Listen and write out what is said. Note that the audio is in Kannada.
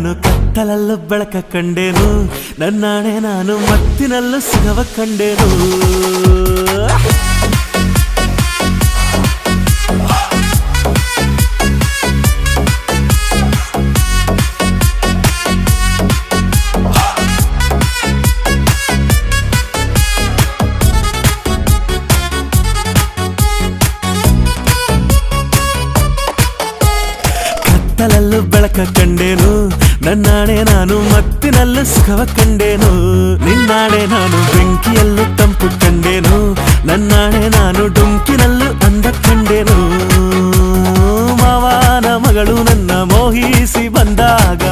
ನಾನು ಕತ್ತಲಲ್ಲೂ ಬೆಳಕ ಕಂಡೇನು ನನ್ನಾಣೆ ನಾನು ಮತ್ತಿನಲ್ಲೂ ಸುಖವ ಕಂಡೇನು ಕತ್ತಲಲ್ಲೂ ಬೆಳಕ ಕಂಡೇನು ನನ್ನಾಣೆ ನಾನು ಮತ್ತಿನಲ್ಲೂ ಸುಖವ ಕಂಡೇನು ನಿನ್ನಾಣೆ ನಾನು ಬೆಂಕಿಯಲ್ಲೂ ತಂಪು ಕಂಡೇನು ನನ್ನಾಣೆ ನಾನು ಡುಂಕಿನಲ್ಲೂ ಅಂದ ಕಂಡೇನು ಮಾವನ ಮಗಳು ನನ್ನ ಮೋಹಿಸಿ ಬಂದಾಗ